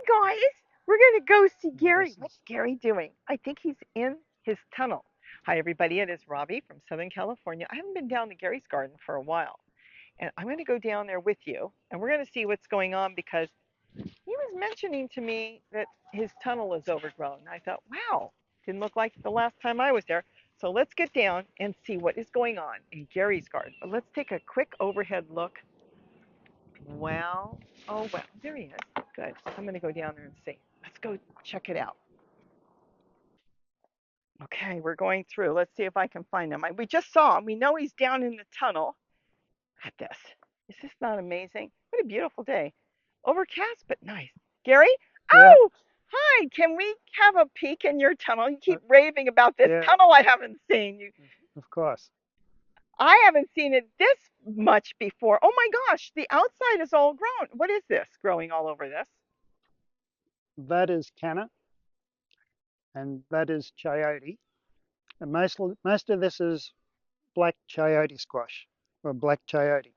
guys, we're going to go see And Gary. this What's is, Gary doing? I think he's in his tunnel. Hi, everybody. It is Robbie from Southern California. I haven't been down to Gary's garden for a while, and I'm going to go down there with you, and we're going to see what's going on because he was mentioning to me that his tunnel is overgrown. I thought, wow, didn't look like the last time I was there. So let's get down and see what is going on in Gary's garden. But let's take a quick overhead look. Well, oh well, there he is. Good. I'm going to go down there and see. Let's go check it out. Okay, we're going through. Let's see if I can find him. We just saw him. We know he's down in the tunnel. Look at this. Is this not amazing? What a beautiful day. Overcast, but nice. Gary? yeah, Oh, hi. Can we have a peek in your tunnel? You uh, keep raving about this yeah, tunnel I haven't seen. of course. I haven't seen it this much before. Oh my gosh, the outside is all grown. What is this growing all over this? That is canna, and that is chayote. And most of this is black chayote squash, or black chayote.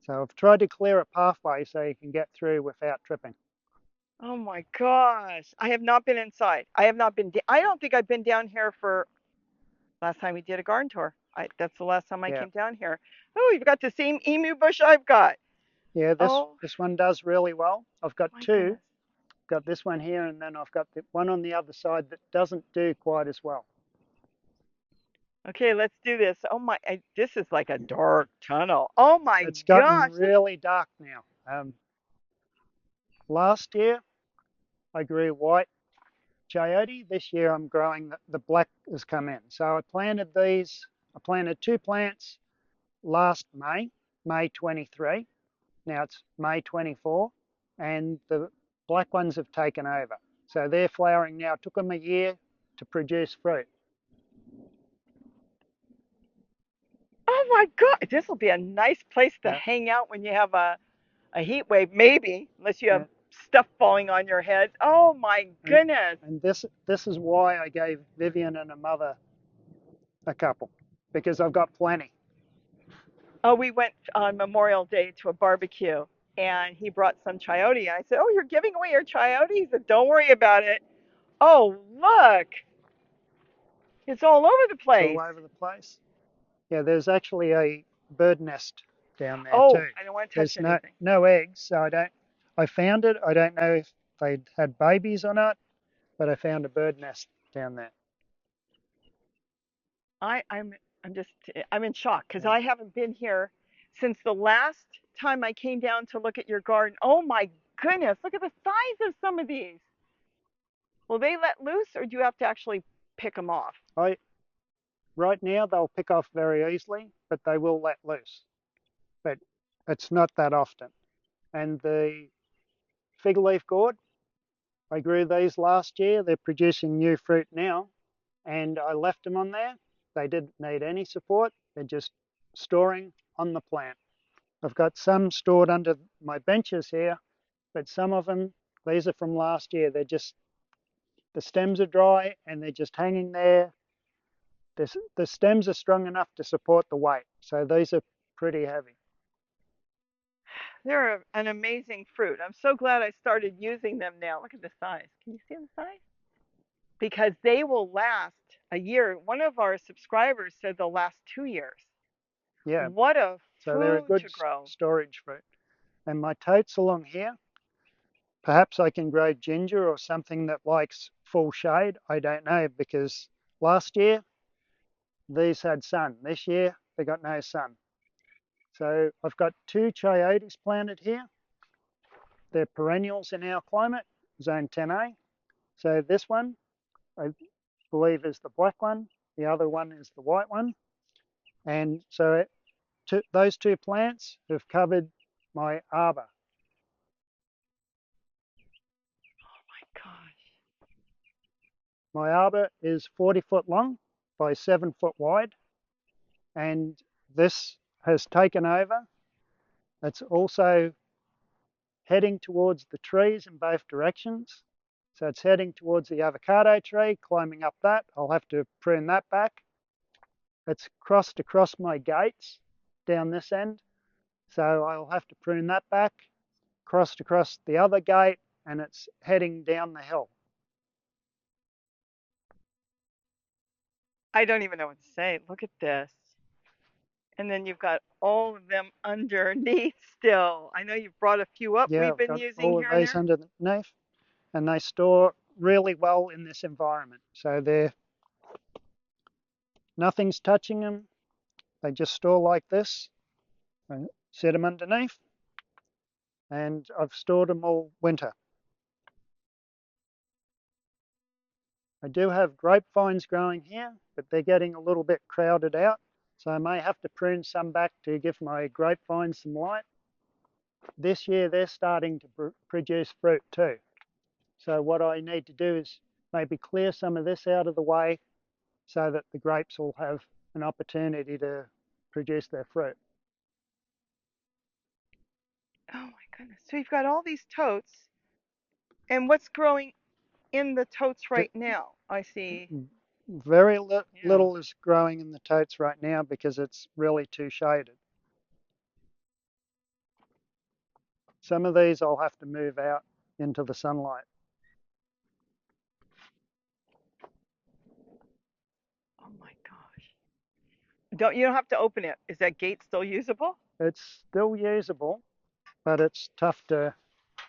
So I've tried to clear a pathway so you can get through without tripping. Oh my gosh. I have not been inside. I have not been, I don't think I've been down here for last time we did a garden tour. That's the last time I Yeah, came down here. Oh, you've got the same emu bush I've got. yeah. This Oh this one does really well. I've got my two. goodness. Got this one here, and then I've got the one on the other side that doesn't do quite as well. Okay, let's do this. Oh my, this is like a dark tunnel. Oh my It's gotten gosh. Look, really dark now. Last year I grew white chayote. This year I'm growing the black has come in. So I planted two plants last May, May 23. Now it's May 24, and the black ones have taken over. So they're flowering now. It took them a year to produce fruit. oh my God. This will be a nice place to Yeah, hang out when you have a heat wave, maybe, unless you have yeah. stuff falling on your head. Oh my And, goodness. and this is why I gave Vivian and her mother a couple, because I've got plenty. Oh, we went on Memorial Day to a barbecue and he brought some chayote. And I said, oh, you're giving away your chayote? He said, don't worry about it. Oh, look, it's all over the It's all place. over the place. Yeah, there's actually a bird nest down there Oh, too. I don't want to touch There's no anything. no eggs, so I don't. I found it. I don't know if they had babies or not, but I found a bird nest down there. I, I'm I'm just I'm in shock because Yeah. I haven't been here since the last time I came down to look at your garden. Oh my goodness, look at the size of some of these. Will they let loose or do you have to actually pick them off? I Right now they'll pick off very easily, but they will let loose. But it's not that often. And the fig leaf gourd, I grew these last year. They're producing new fruit now, and I left them on there. They didn't need any support. They're just storing on the plant. I've got some stored under my benches here, but some of them, these are from last year. They're just, the stems are dry and they're just hanging there. The stems are strong enough to support the weight. So these are pretty heavy. They're an amazing fruit. I'm so glad I started using them now. Look at the size. Can you see the size? Because they will last a year. One of our subscribers said they'll last 2 years. Yeah, What a so they're a food good to grow. storage fruit. And my totes along here, perhaps I can grow ginger or something that likes full shade. I don't know, because last year these had sun. This year they got no sun. So I've got two chayotes planted here. They're perennials in our climate, zone 10A. So this one, I believe, is the black one. The other one is the white one. And so those two plants have covered my arbor. Oh my gosh. My arbor is 40 foot long by 7 foot wide. And this has taken over. It's also heading towards the trees in both directions. So it's heading towards the avocado tree, climbing up that. I'll have to prune that back. It's crossed across my gates down this end, so I'll have to prune that back. crossed across the other gate, and it's heading down the hill. I don't even know what to say. Look at this. And then you've got all of them underneath still. I know you've brought a few up Yeah, we've I've been got using all of here and these there. underneath, and they store really well in this environment. So nothing's touching them. They just store like this. I set them underneath, and I've stored them all winter. I do have grapevines growing here, but they're getting a little bit crowded out. So I may have to prune some back to give my grapevines some light. This year they're starting to produce fruit too. So what I need to do is maybe clear some of this out of the way so that the grapes will have an opportunity to produce their fruit. Oh my goodness. So you've got all these totes. And what's growing in the totes right now? I see. Very Yeah. little is growing in the totes right now because it's really too shaded. Some of these I'll have to move out into the sunlight. Oh my gosh. You don't have to open it. Is that gate still usable? It's still usable, but it's tough to,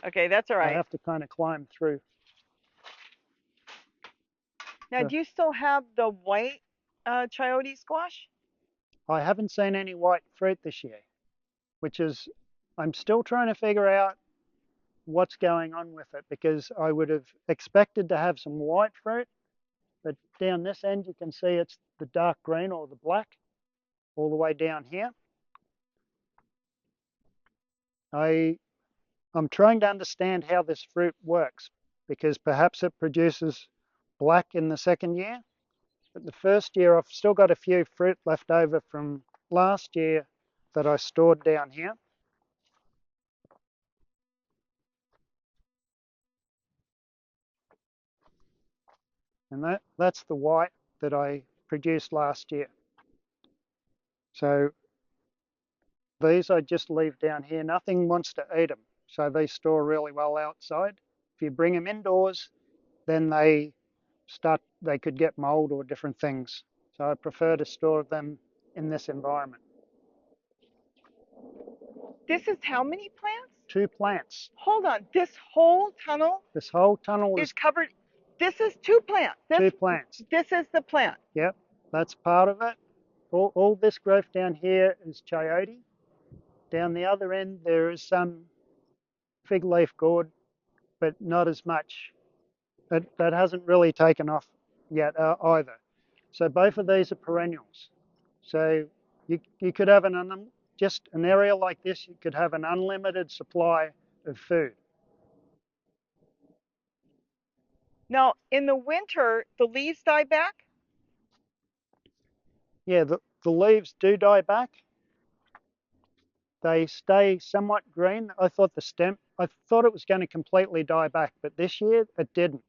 Okay, that's all I right. have to kind of climb through. Now, do you still have the white chayote squash? I haven't seen any white fruit this year, which is, I'm still trying to figure out what's going on with it because I would have expected to have some white fruit, but down this end you can see it's the dark green or the black all the way down here. I'm trying to understand how this fruit works because perhaps it produces black in the second year. But the first year, I've still got a few fruit left over from last year that I stored down here. And that's the white that I produced last year. So these I just leave down here. Nothing wants to eat them. So they store really well outside. If you bring them indoors, then they could get mold or different things. So I prefer to store them in this environment. This is how many plants? 2 plants. Hold on. This whole tunnel This whole tunnel is is covered. This is two plants. 2 plants. This is the plant. Yep, that's part of it. All this growth down here is chayote. Down the other end, there is some fig leaf gourd, but not as much. That hasn't really taken off yet either. So both of these are perennials. So you could have just an area like this, you could have an unlimited supply of food. Now, in the winter, the leaves die back. Yeah, the leaves do die back. They stay somewhat green. I thought I thought it was going to completely die back, but this year it didn't.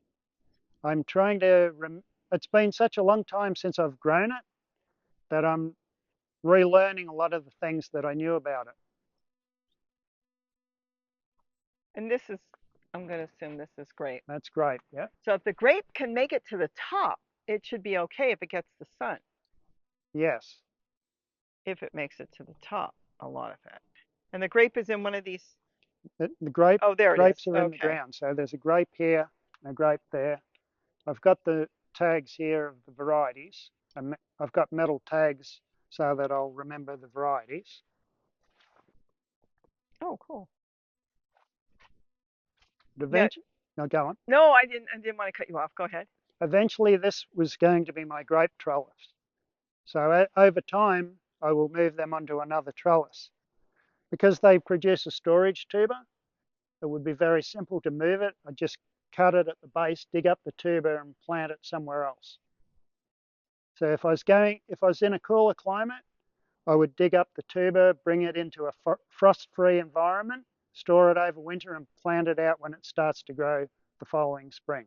I'm trying to, it's been such a long time since I've grown it that I'm relearning a lot of the things that I knew about it. And this is, I'm going to assume this is grape. That's great, yeah. So if the grape can make it to the top, it should be okay if it gets the sun. Yes. If it makes it to the top, a lot of it. And the grape is in one of these. The Oh, there it is. grapes are in the Okay. ground. So there's a grape here and a grape there. I've got the tags here of the varieties. I've got metal tags so that I'll remember the varieties. Oh, cool. But Now, eventually, no, go on. no, I didn't. I didn't want to cut you off. Go ahead. Eventually, this was going to be my grape trellis. So over time, I will move them onto another trellis. Because they produce a storage tuber, it would be very simple to move it. I just cut it at the base, dig up the tuber and plant it somewhere else. So if I was in a cooler climate, I would dig up the tuber, bring it into a frost-free environment, store it over winter and plant it out when it starts to grow the following spring.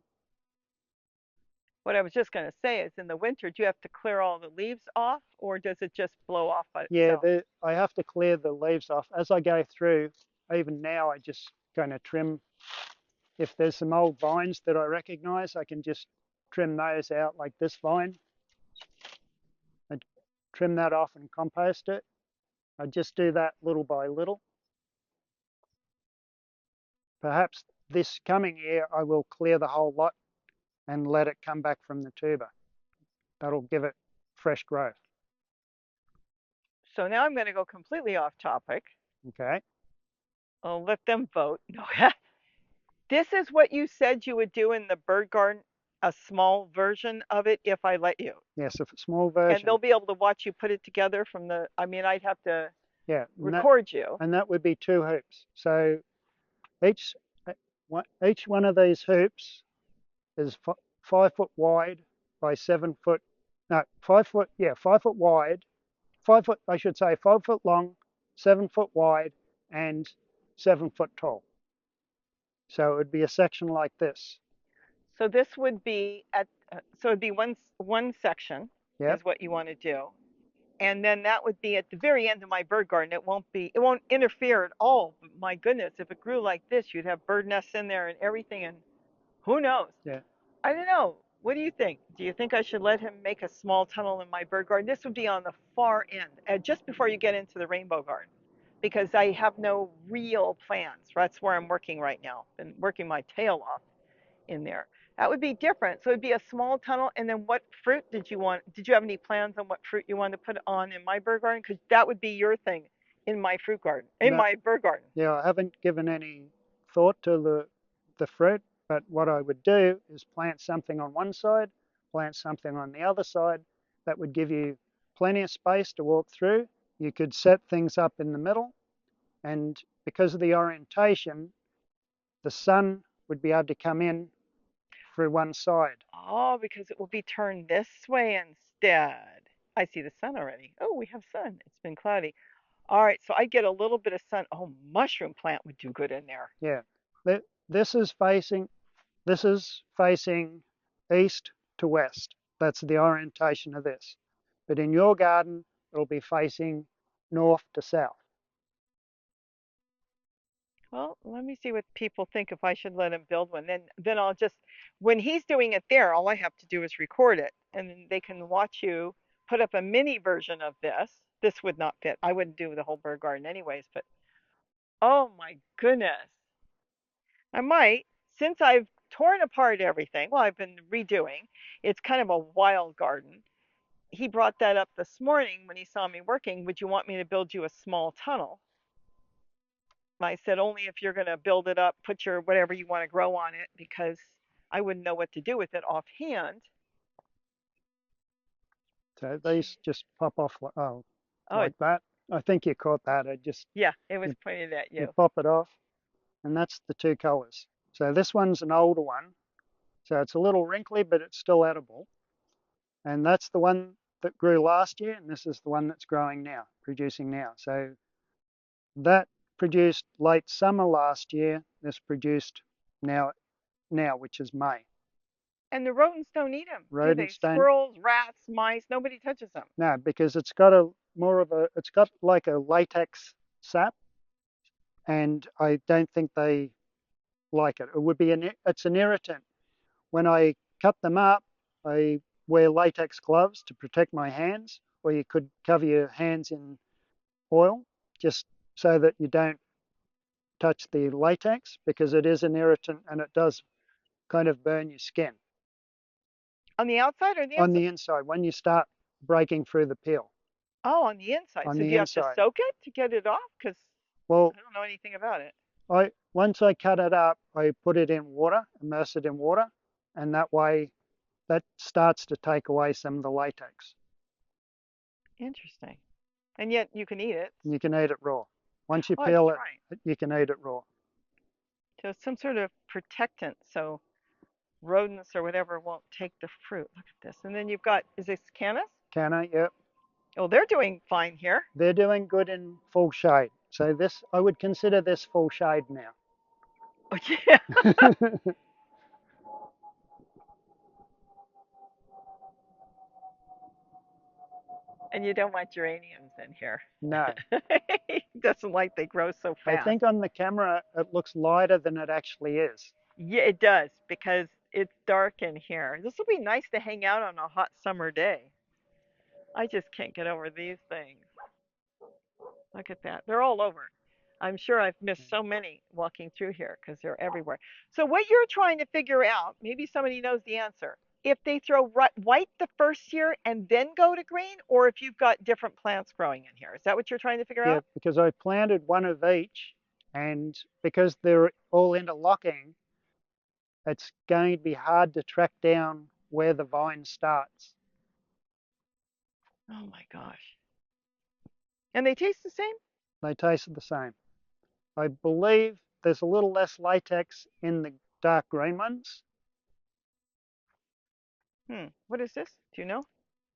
What I was just going to say is in the winter, do you have to clear all the leaves off or does it just blow off by Yeah, itself? I have to clear the leaves off. As I go through, even now I just kind of trim. If there's some old vines that I recognize, I can just trim those out, like this vine. I trim that off and compost it. I just do that little by little. Perhaps this coming year I will clear the whole lot and let it come back from the tuber. That'll give it fresh growth. So now I'm going to go completely off topic. Okay. I'll let them vote. No, this is what you said you would do in the bird garden, a small version of it if I let you. Yes, a small And they'll version. be able to watch you put it together from the, I mean, I'd have to Yeah, record you. and that would be 2 hoops. So each each one of these hoops is 5 foot wide by 7 foot. No, 5 foot. Yeah, 5 foot wide. 5 foot. I should say 5 foot long, 7 foot wide, and 7 foot tall. So it would be a section like this. So this would be at, so it'd be one section Yep. is what you want to do. And then that would be at the very end of my bird garden. It won't interfere at all. My goodness, if it grew like this, you'd have bird nests in there and everything. And who knows? Yeah. I don't know. What do you think? Do you think I should let him make a small tunnel in my bird garden? This would be on the far end, just before you get into the rainbow garden, because I have no real plans. That's where I'm working right now. Been working my tail off in there. That would be different. So it'd be a small tunnel. And then what fruit did you want? Did you have any plans on what fruit you wanted to put on in my bird garden? Because that would be your thing in my fruit garden, in No, my bird garden. yeah, I haven't given any thought to the fruit, but what I would do is plant something on one side, plant something on the other side. That would give you plenty of space to walk through. You could set things up in the middle, and because of the orientation, the sun would be able to come in through one side. Oh, because it will be turned this way instead. I see the sun already. Oh, we have sun. It's been cloudy. All right, so I get a little bit of sun. Oh, mushroom plant would do good in there. Yeah, this is facing east to west. That's the orientation of this. But in your garden, it'll be facing north to south. Well, let me see what people think if I should let him build one. Then I'll just, when he's doing it there, all I have to do is record it, and then they can watch you put up a mini version of this. This would not fit. I wouldn't do the whole bird garden anyways, but oh my goodness. I might, since I've torn apart everything, well, I've been redoing. It's kind of a wild garden. He brought that up this morning when he saw me working. Would you want me to build you a small tunnel? I said, only if you're going to build it up, put your whatever you want to grow on it, because I wouldn't know what to do with it offhand. So these just pop off Oh, like that. I think you caught that. yeah, it was You, pointed at you you. pop it off, and that's the 2 colors. So this one's an older one, so it's a little wrinkly, but it's still edible. And that's the one that grew last year, and this is the one that's growing now, producing now. So that produced late summer last year. This produced now, which is May. And the rodents don't eat them, do they? Rodents don't. Squirrels, rats, mice, nobody touches them. No, because it's got it's got like a latex sap, and I don't think they like it. It would be it's an irritant. When I cut them up, I wear latex gloves to protect my hands, or you could cover your hands in oil just so that you don't touch the latex, because it is an irritant and it does kind of burn your skin On the outside or the on inside? the inside when you start breaking through the peel. Oh, on the inside. On So do the you have to inside. soak it to get it off? Because Well, I don't know anything about it. once I cut it up, I put it in water, immerse it in water, and that way that starts to take away some of the latex. Interesting. And yet you can eat it. And you can eat it raw. Once you Oh, that's peel it, right. you can eat it raw. So it's some sort of protectant, so rodents or whatever won't take the fruit. Look at this. And then you've got, is this Canis? Canna, yep. Oh, they're doing fine here. They're doing good in full shade. So this, I would consider this full shade now. Oh, yeah. And you don't want geraniums in here. No. He doesn't like they grow so I fast. think on the camera it looks lighter than it actually is. Yeah, it does because it's dark in here. This will be nice to hang out on a hot summer day. I just can't get over these things. Look at that. They're all over. I'm sure I've missed so many walking through here because they're everywhere. So, what you're trying to figure out, maybe somebody knows the answer, if they throw white the first year and then go to green, or if you've got different plants growing in here. Is that what you're trying to figure Yeah, out? because I planted one of each, and because they're all interlocking, it's going to be hard to track down where the vine starts. Oh my gosh. And they taste the same? They taste the same. I believe there's a little less latex in the dark green ones. What is this? Do you know?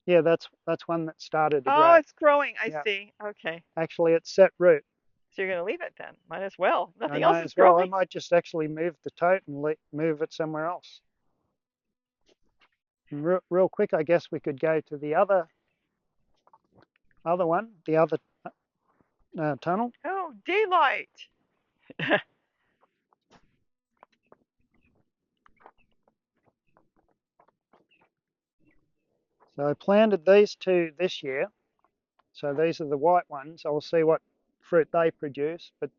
Yeah, that's one that started to Oh, grow. it's growing. I Yeah, see. Okay. actually it's set root. So you're going to leave it then. Might as well. I Nothing else may is as well. I growing. might just actually move the tote and move it somewhere else. And real quick, I guess we could go to the other one, the other tunnel. Oh, daylight. So I planted these two this year. So these are the white ones. I'll see what fruit they produce, but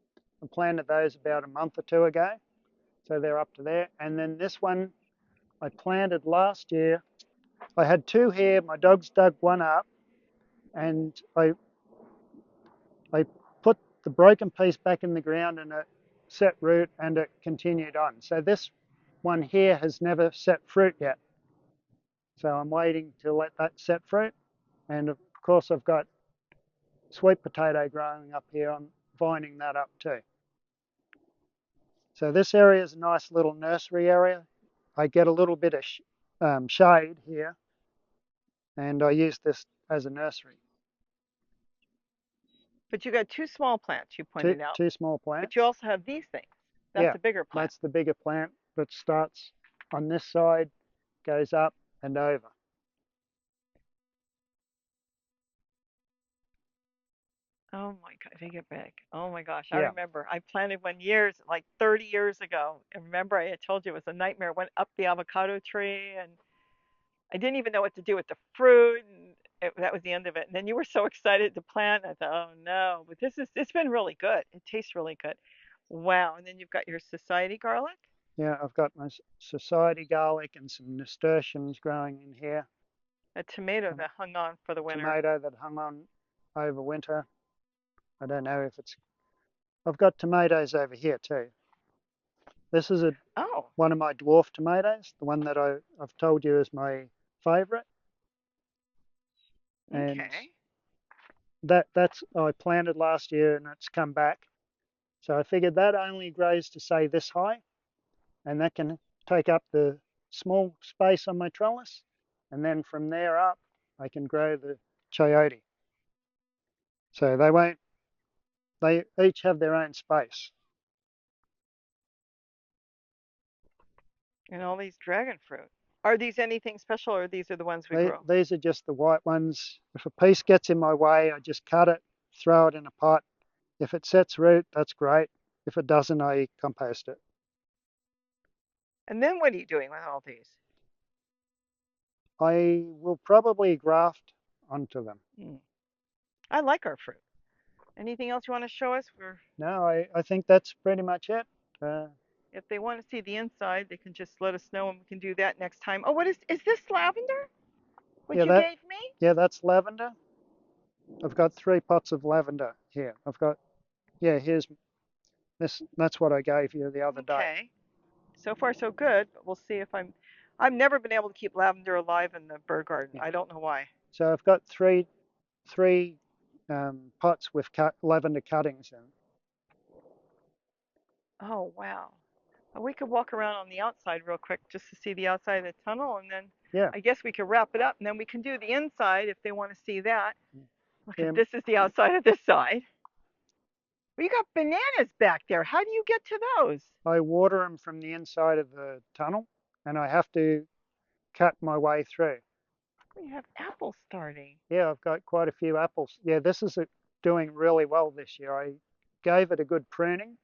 I planted those about a month or two ago. So they're up to there. And then this one I planted last year. I had two here. My dogs dug one up, and I put the broken piece back in the ground, and it set root, and it continued on. So this one here has never set fruit yet. So I'm waiting to let that set fruit. And of course I've got sweet potato growing up here. I'm vining that up too. So this area is a nice little nursery area. I get a little bit of shade here, and I use this as a nursery. But you got two small plants you Two, pointed out. two small But you plants. also have these things. That's Yeah, a bigger plant. that's the bigger plant that starts on this side, goes up and over. Oh my God, they get big. Oh my gosh, I Yeah, remember. I planted one years, like 30 years ago. And remember, I had told you it was a nightmare. I went up the avocado tree and I didn't even know what to do with the fruit. And that was the end of it. And then you were so excited to plant. I thought, oh no, but it's been really good. It tastes really good. Wow. And then you've got your society garlic, yeah, I've got my society garlic and some nasturtiums growing in here. a tomato Some that hung on for the winter. tomato that hung on over winter. I don't know if it's, I've got tomatoes over here too. This is Oh, one of my dwarf tomatoes, the one that I've told you is my favourite. And okay. that's I planted last year and it's come back. So I figured that only grows to say this high, and that can take up the small space on my trellis. And then from there up, I can grow the chayote. So they each have their own space. And all these dragon fruit. Are these anything special or these are the ones we grow? These are just the white ones. If a piece gets in my way, I just cut it, throw it in a pot. If it sets root, that's great. If it doesn't, I compost it. And then what are you doing with all these? I will probably graft onto them. Hmm. I like our fruit. Anything else you want to show us? No, I think that's pretty much it. Uh, If they want to see the inside, they can just let us know and we can do that next time. Oh, is this lavender? What yeah, you gave me? that's lavender. I've got 3 pots of lavender here. Here's this. That's what I gave you the other day. Okay. So far so good, but we'll see if I've never been able to keep lavender alive in the bird garden. Yeah. I don't know why. So I've got three pots with lavender cuttings in. Oh, wow. We could walk around on the outside real quick just to see the outside of the tunnel, and then Yeah, I guess we could wrap it up, and then we can do the inside if they want to see that. Look yeah. at this is the outside of this side. Well, you got bananas back there. How do you get to those? I water them from the inside of the tunnel, and I have to cut my way through. We have apples starting. Yeah, I've got quite a few apples. Yeah, this is doing really well this year. I gave it a good pruning,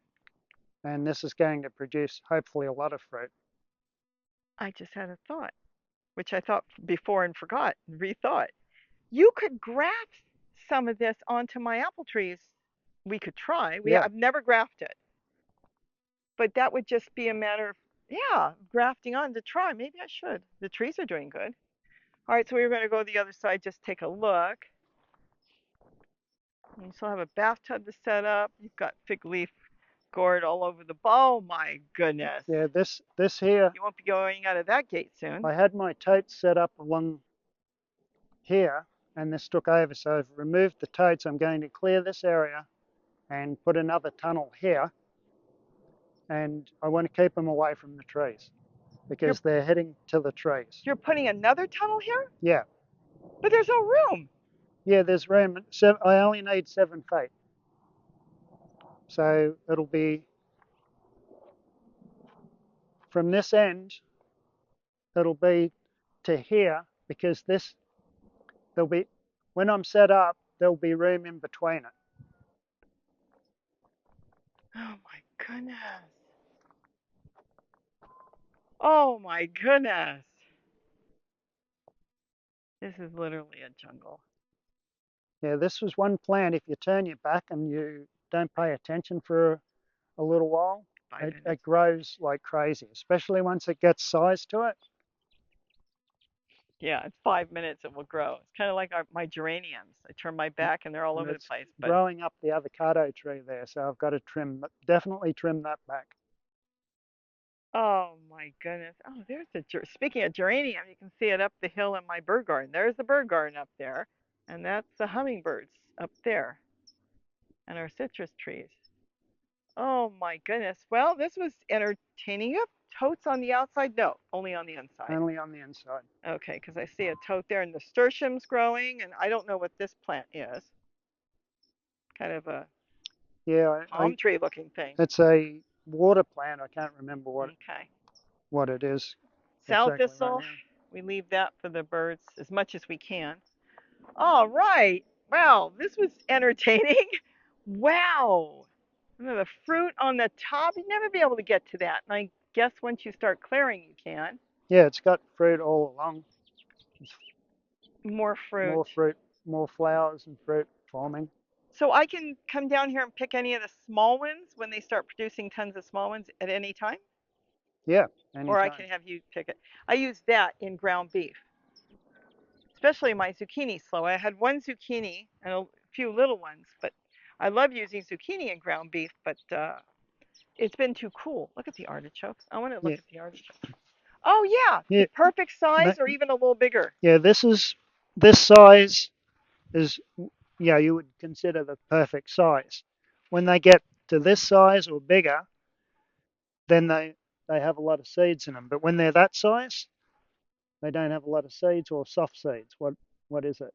and this is going to produce hopefully a lot of fruit. I just had a thought, which I thought before and forgot and rethought. You could graft some of this onto my apple trees. We could try. Yeah, I've never grafted, but that would just be a matter of, yeah, grafting on to try. Maybe I should. The trees are doing good. All right, so we're going to go to the other side, just take a look. You still have a bathtub to set up. You've got fig leaf gourd all over the. Oh my goodness! yeah. This here, You won't be going out of that gate soon. I had my totes set up along here, and this took over. So I've removed the totes. I'm going to clear this area and put another tunnel here, and I want to keep them away from the trees You're because they're heading to the trees. you're putting another tunnel here, Yeah, but there's no room. yeah. There's room. I only need 7 feet, so it'll be from this end. It'll be to here because this there'll be when I'm set up there'll be room in between it. Oh my goodness! Oh my goodness! This is literally a jungle. Yeah, this was one plant. If you turn your back and you don't pay attention for a little while, 5 minutes. it grows like crazy, especially once it gets size to it. Yeah, in 5 minutes it will grow. It's kind of like my geraniums. I turn my back and they're all And over the it's place. But growing up the avocado tree there, so I've got to definitely trim that back. oh my goodness! Oh, there's a speaking of geranium, you can see it up the hill in my bird garden. There's the bird garden up there, and that's the hummingbirds up there, and our citrus trees. Oh my goodness! Well, this was entertaining. You have totes on the outside? No, only on the inside. Only on the inside. Okay, because I see a tote there, and nasturtium's growing, and I don't know what this plant is. Kind of a Yeah, palm tree looking thing. it's a water plant. I can't remember Okay. what it is Sow exactly right thistle, now. we leave that for the birds as much as we can. All right. Wow, this was entertaining. Wow. The fruit on the top, you'd never be able to get to that. And I guess once you start clearing, you can. Yeah, it's got fruit all along. More fruit. More fruit, more flowers and fruit forming. So I can come down here and pick any of the small ones when they start producing tons of small ones at any time? Yeah, Or I anytime. can have you pick it. I use that in ground beef, especially my zucchini slow. I had one zucchini and a few little ones, but I love using zucchini in ground beef, but it's been too cool. Look at the artichokes. I want to look Yeah, at the artichokes. Oh yeah, the yeah, perfect size or even a little bigger. yeah. This size is, yeah, you would consider the perfect size. When they get to this size or bigger, then they have a lot of seeds in them. But when they're that size, they don't have a lot of seeds or soft seeds. What is it?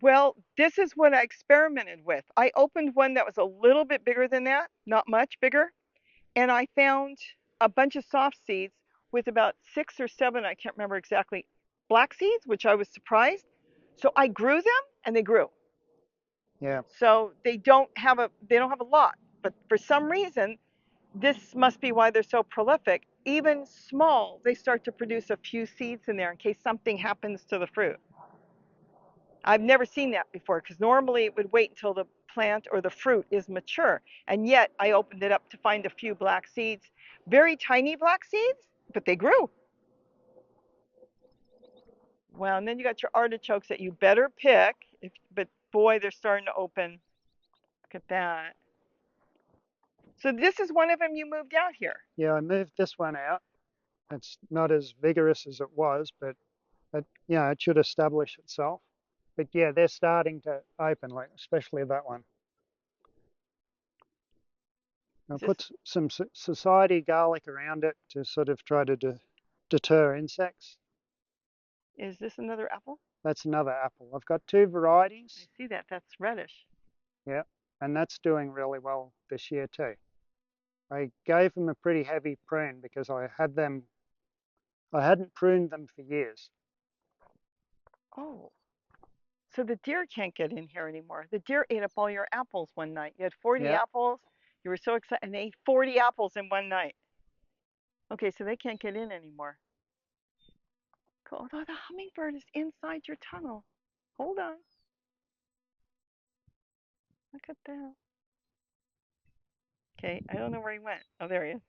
Well, this is what I experimented with. I opened one that was a little bit bigger than that, not much bigger, and I found a bunch of soft seeds with about 6 or 7, I can't remember exactly, black seeds, which I was surprised. So I grew them and they grew. Yeah, So they don't have a lot, but for some reason, this must be why they're so prolific. Even small, they start to produce a few seeds in there in case something happens to the fruit. I've never seen that before because normally it would wait until the plant or the fruit is mature. And yet I opened it up to find a few black seeds, very tiny black seeds, but they grew. Well, and then you got your artichokes that you better pick. But boy, they're starting to open. Look at that. So this is one of them you moved out here. yeah. I moved this one out. It's not as vigorous as it was, but it should establish itself. But yeah, they're starting to open, like especially that one. I Is this put some society garlic around it to sort of try to deter insects. is this another apple? That's another apple. I've got two I varieties. see that. That's reddish. Yeah, and that's doing really well this year too. I gave them a pretty heavy prune because I hadn't pruned them for years. Oh, so the deer can't get in here anymore. The deer ate up all your apples one night. You had 40 Yeah. apples. You were so excited, and they ate 40 apples in one night. Okay, so they can't get in anymore. Cool. Oh, the hummingbird is inside your tunnel. Hold on. Look at that. Okay, I don't know where he went. Oh, there he is.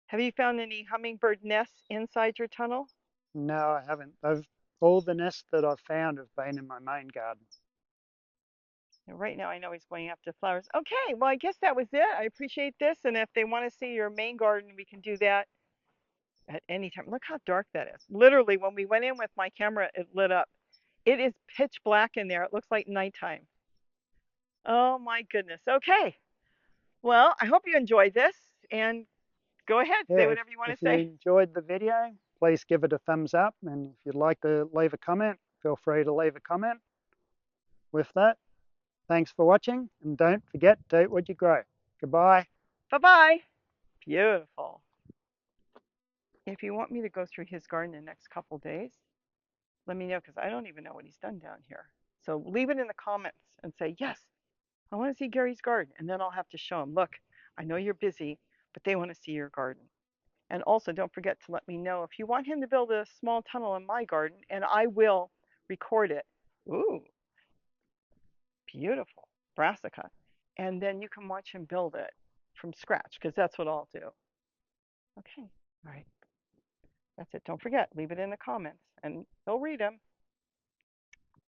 Have you found any hummingbird nests inside your tunnel? No, I haven't. All the nests that I've found have been in my main garden. Right now, I know he's going after flowers. Okay, well, I guess that was it. I appreciate this. And if they want to see your main garden, we can do that at any time. Look how dark that is. Literally, when we went in with my camera, it lit up. It is pitch black in there. It looks like nighttime. Oh my goodness. Okay. Well, I hope you enjoyed this and go ahead, say Yeah, whatever you want if to you say. enjoyed the video, please give it a thumbs up. And if you'd like to leave a comment, feel free to leave a comment. With that, thanks for watching, and don't forget to eat what you grow. Goodbye. Bye bye. Beautiful. If you want me to go through his garden the next couple days, let me know because I don't even know what he's done down here. So leave it in the comments and say, yes, I want to see Gary's garden. And then I'll have to show him, look, I know you're busy, but they want to see your garden. And also, don't forget to let me know if you want him to build a small tunnel in my garden, and I will record it. Ooh, beautiful. Brassica. And then you can watch him build it from scratch because that's what I'll do. Okay. All right. That's it. Don't forget, leave it in the comments and he'll read them.